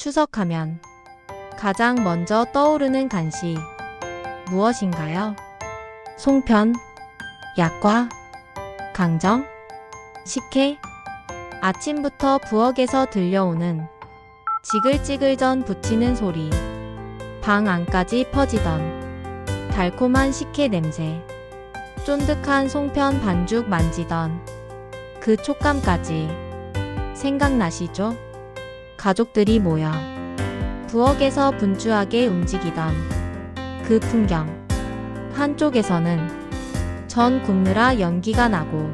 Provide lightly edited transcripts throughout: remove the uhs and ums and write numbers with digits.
추석하면 가장 먼저 떠오르는 간식 무엇인가요? 송편, 약과, 강정, 식혜? 아침부터 부엌에서 들려오는 지글지글 전 부치는 소리, 방 안까지 퍼지던 달콤한 식혜 냄새, 쫀득한 송편 반죽 만지던 그 촉감까지 생각나시죠? 가족들이 모여 부엌에서 분주하게 움직이던 그 풍경. 한쪽에서는 전 굽느라 연기가 나고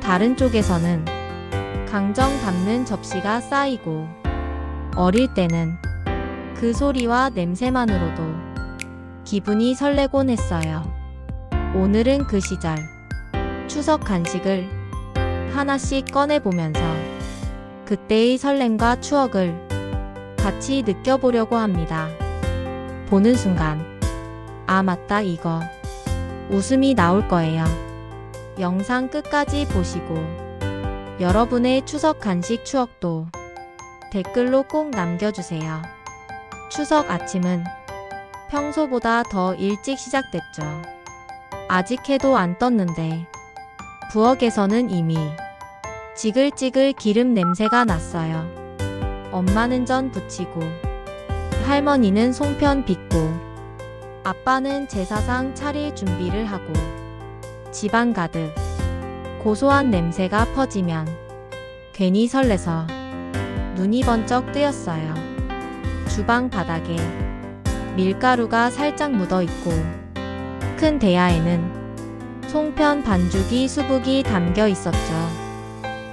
다른 쪽에서는 강정 담는 접시가 쌓이고, 어릴 때는 그 소리와 냄새만으로도 기분이 설레곤 했어요. 오늘은 그 시절 추석 간식을 하나씩 꺼내보면서 그때의 설렘과 추억을 같이 느껴보려고 합니다. 보는 순간 아 맞다 이거 웃음이 나올 거예요. 영상 끝까지 보시고 여러분의 추석 간식 추억도 댓글로 꼭 남겨주세요. 추석 아침은 평소보다 더 일찍 시작됐죠. 아직 해도 안 떴는데 부엌에서는 이미 지글지글 기름 냄새가 났어요. 엄마는 전 부치고 할머니는 송편 빚고 아빠는 제사상 차릴 준비를 하고 집안 가득 고소한 냄새가 퍼지면 괜히 설레서 눈이 번쩍 뜨였어요. 주방 바닥에 밀가루가 살짝 묻어 있고 큰 대야에는 송편 반죽이 수북이 담겨 있었죠.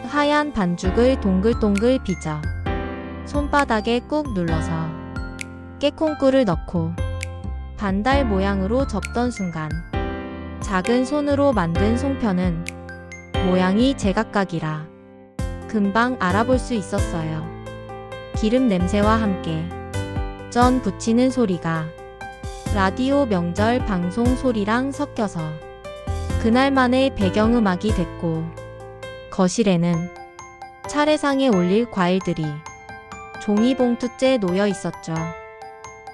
하얀 반죽을 동글동글 빚어 손바닥에 꾹 눌러서 깨콩꿀을 넣고 반달 모양으로 접던 순간 작은 손으로 만든 송편은 모양이 제각각이라 금방 알아볼 수 있었어요. 기름 냄새와 함께 전 부치는 소리가 라디오 명절 방송 소리랑 섞여서 그날만의 배경음악이 됐고, 거실에는 차례상에 올릴 과일들이 종이봉투째 놓여 있었죠.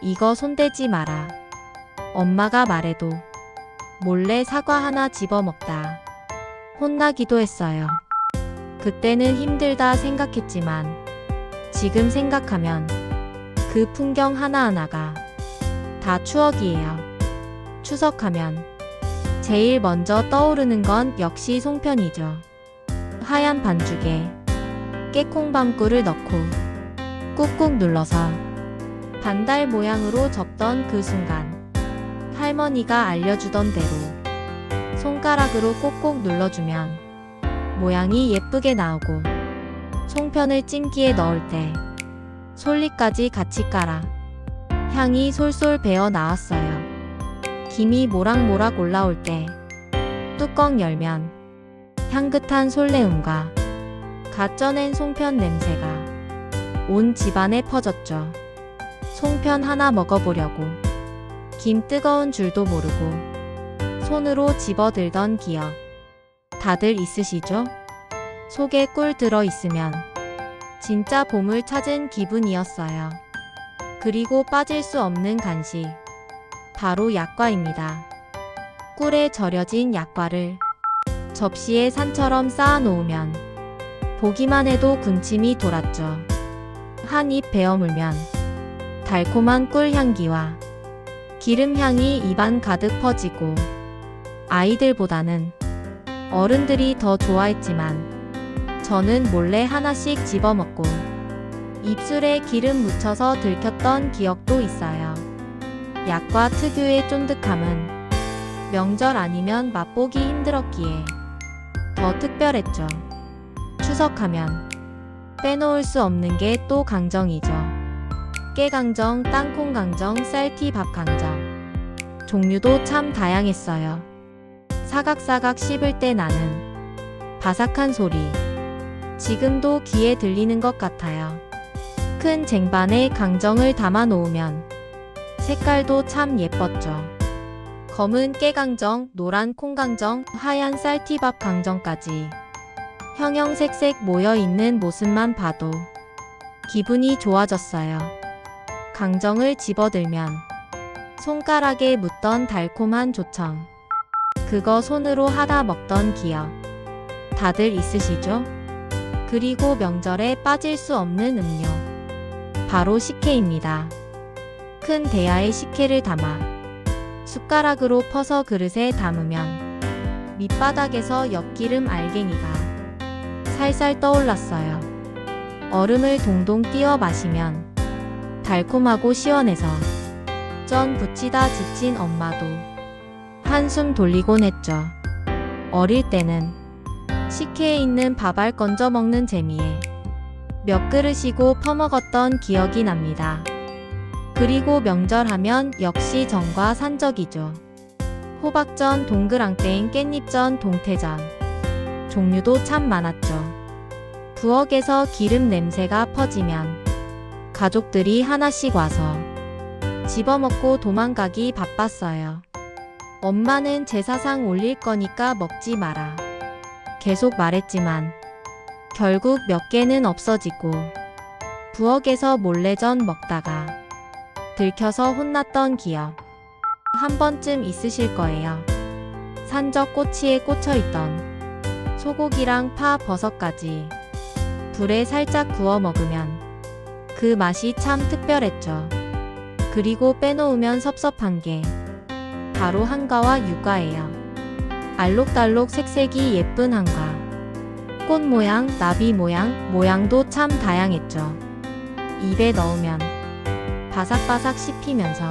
이거 손대지 마라. 엄마가 말해도 몰래 사과 하나 집어먹다 혼나기도 했어요. 그때는 힘들다 생각했지만 지금 생각하면 그 풍경 하나하나가 다 추억이에요. 추석하면 제일 먼저 떠오르는 건 역시 송편이죠. 하얀 반죽에 깨콩방꿀을 넣고 꾹꾹 눌러서 반달 모양으로 접던 그 순간 할머니가 알려주던 대로 손가락으로 꼭꼭 눌러주면 모양이 예쁘게 나오고, 송편을 찜기에 넣을 때 솔잎까지 같이 깔아 향이 솔솔 배어 나왔어요. 김이 모락모락 올라올 때 뚜껑 열면 향긋한 솔레음과 갓 쪄낸 송편 냄새가 온 집안에 퍼졌죠. 송편 하나 먹어보려고 김 뜨거운 줄도 모르고 손으로 집어들던 기억 다들 있으시죠? 속에 꿀 들어 있으면 진짜 봄을 찾은 기분이었어요. 그리고 빠질 수 없는 간식, 바로 약과입니다. 꿀에 절여진 약과를 접시에 산처럼 쌓아 놓으면 보기만 해도 군침이 돌았죠. 한 입 베어 물면 달콤한 꿀 향기와 기름 향이 입안 가득 퍼지고, 아이들보다는 어른들이 더 좋아했지만 저는 몰래 하나씩 집어먹고 입술에 기름 묻혀서 들켰던 기억도 있어요. 약과 특유의 쫀득함은 명절 아니면 맛보기 힘들었기에 더 특별했죠. 추석하면 빼놓을 수 없는 게 또 강정이죠. 깨강정, 땅콩강정, 쌀티밥 강정. 종류도 참 다양했어요. 사각사각 씹을 때 나는 바삭한 소리, 지금도 귀에 들리는 것 같아요. 큰 쟁반에 강정을 담아 놓으면 색깔도 참 예뻤죠. 검은 깨강정, 노란 콩강정, 하얀 쌀티밥 강정까지 형형색색 모여있는 모습만 봐도 기분이 좋아졌어요. 강정을 집어들면 손가락에 묻던 달콤한 조청. 그거 손으로 하다 먹던 기억. 다들 있으시죠? 그리고 명절에 빠질 수 없는 음료. 바로 식혜입니다. 큰 대야에 식혜를 담아 숟가락으로 퍼서 그릇에 담으면 밑바닥에서 엿기름 알갱이가 살살 떠올랐어요. 얼음을 동동 띄어 마시면 달콤하고 시원해서 전 부치다 지친 엄마도 한숨 돌리곤 했죠. 어릴 때는 식혜에 있는 밥알 건져 먹는 재미에 몇 그릇이고 퍼먹었던 기억이 납니다. 그리고 명절하면 역시 전과 산적이죠. 호박전, 동그랑땡, 깻잎전, 동태전. 종류도 참 많았죠. 부엌에서 기름 냄새가 퍼지면 가족들이 하나씩 와서 집어먹고 도망가기 바빴어요. 엄마는 제사상 올릴 거니까 먹지 마라. 계속 말했지만 결국 몇 개는 없어지고 부엌에서 몰래전 먹다가 들켜서 혼났던 기억 한 번쯤 있으실 거예요. 산적 꼬치에 꽂혀있던 소고기랑 파, 버섯까지 불에 살짝 구워 먹으면 그 맛이 참 특별했죠. 그리고 빼놓으면 섭섭한 게 바로 한과와 유과예요. 알록달록 색색이 예쁜 한과. 꽃 모양, 나비 모양, 모양도 참 다양했죠. 입에 넣으면 바삭바삭 씹히면서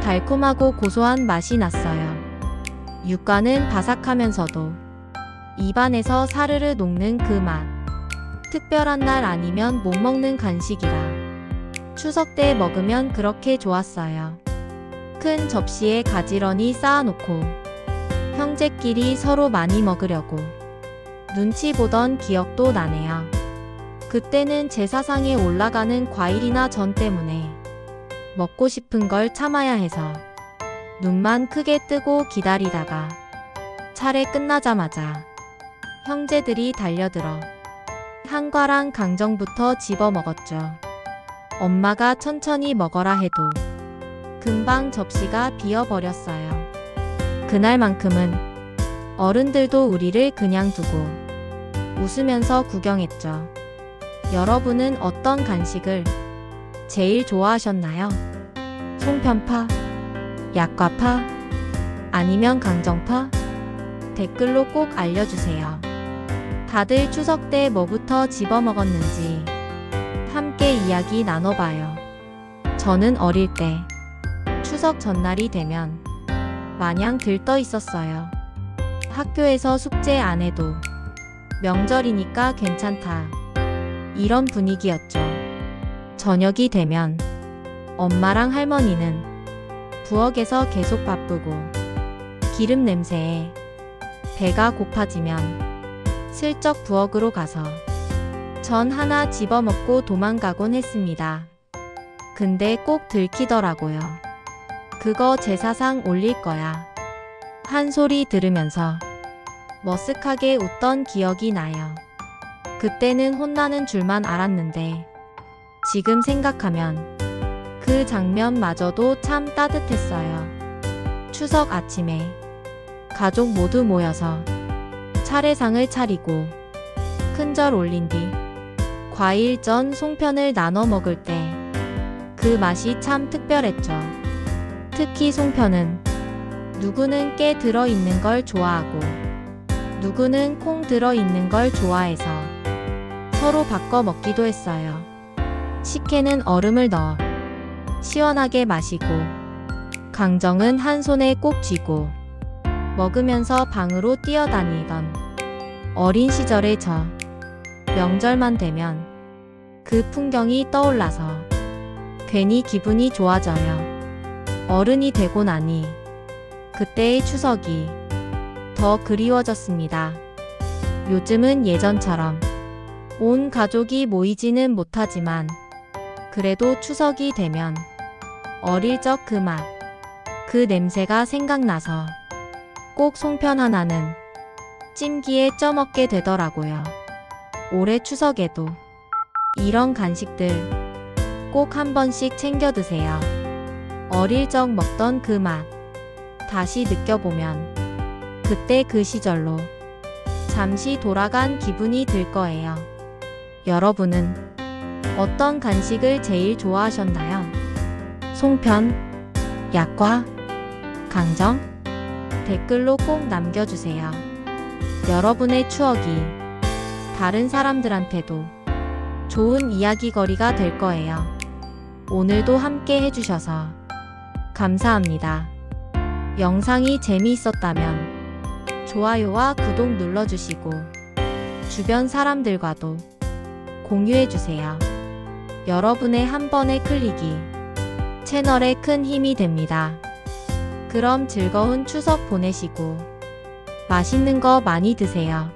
달콤하고 고소한 맛이 났어요. 유과는 바삭하면서도 입안에서 사르르 녹는 그 맛. 특별한 날 아니면 못 먹는 간식이라 추석 때 먹으면 그렇게 좋았어요. 큰 접시에 가지런히 쌓아놓고 형제끼리 서로 많이 먹으려고 눈치 보던 기억도 나네요. 그때는 제사상에 올라가는 과일이나 전 때문에 먹고 싶은 걸 참아야 해서 눈만 크게 뜨고 기다리다가 차례 끝나자마자 형제들이 달려들어 한과랑 강정부터 집어 먹었죠. 엄마가 천천히 먹어라 해도 금방 접시가 비어버렸어요. 그날만큼은 어른들도 우리를 그냥 두고 웃으면서 구경했죠. 여러분은 어떤 간식을 제일 좋아하셨나요? 송편파? 약과파? 아니면 강정파? 댓글로 꼭 알려주세요. 다들 추석 때 뭐부터 집어먹었는지 함께 이야기 나눠봐요. 저는 어릴 때 추석 전날이 되면 마냥 들떠 있었어요. 학교에서 숙제 안 해도 명절이니까 괜찮다. 이런 분위기였죠. 저녁이 되면 엄마랑 할머니는 부엌에서 계속 바쁘고 기름 냄새에 배가 고파지면 슬쩍 부엌으로 가서 전 하나 집어먹고 도망가곤 했습니다. 근데 꼭 들키더라고요. 그거 제사상 올릴 거야. 한 소리 들으면서 머쓱하게 웃던 기억이 나요. 그때는 혼나는 줄만 알았는데 지금 생각하면 그 장면마저도 참 따뜻했어요. 추석 아침에 가족 모두 모여서 차례상을 차리고 큰절 올린 뒤 과일전 송편을 나눠 먹을 때 그 맛이 참 특별했죠. 특히 송편은 누구는 깨 들어있는 걸 좋아하고 누구는 콩 들어있는 걸 좋아해서 서로 바꿔 먹기도 했어요. 식혜는 얼음을 넣어 시원하게 마시고 강정은 한 손에 꼭 쥐고 먹으면서 방으로 뛰어다니던 어린 시절의 저. 명절만 되면 그 풍경이 떠올라서 괜히 기분이 좋아져요. 어른이 되고 나니 그때의 추석이 더 그리워졌습니다. 요즘은 예전처럼 온 가족이 모이지는 못하지만 그래도 추석이 되면 어릴 적 그 맛, 그 냄새가 생각나서 꼭 송편 하나는 찜기에 쪄먹게 되더라고요. 올해 추석에도 이런 간식들 꼭 한 번씩 챙겨 드세요. 어릴 적 먹던 그 맛 다시 느껴보면 그때 그 시절로 잠시 돌아간 기분이 들 거예요. 여러분은 어떤 간식을 제일 좋아하셨나요? 송편, 약과, 강정? 댓글로 꼭 남겨주세요. 여러분의 추억이 다른 사람들한테도 좋은 이야기거리가 될 거예요. 오늘도 함께 해주셔서 감사합니다. 영상이 재미있었다면 좋아요와 구독 눌러주시고 주변 사람들과도 공유해주세요. 여러분의 한 번의 클릭이 채널에 큰 힘이 됩니다. 그럼 즐거운 추석 보내시고 맛있는 거 많이 드세요.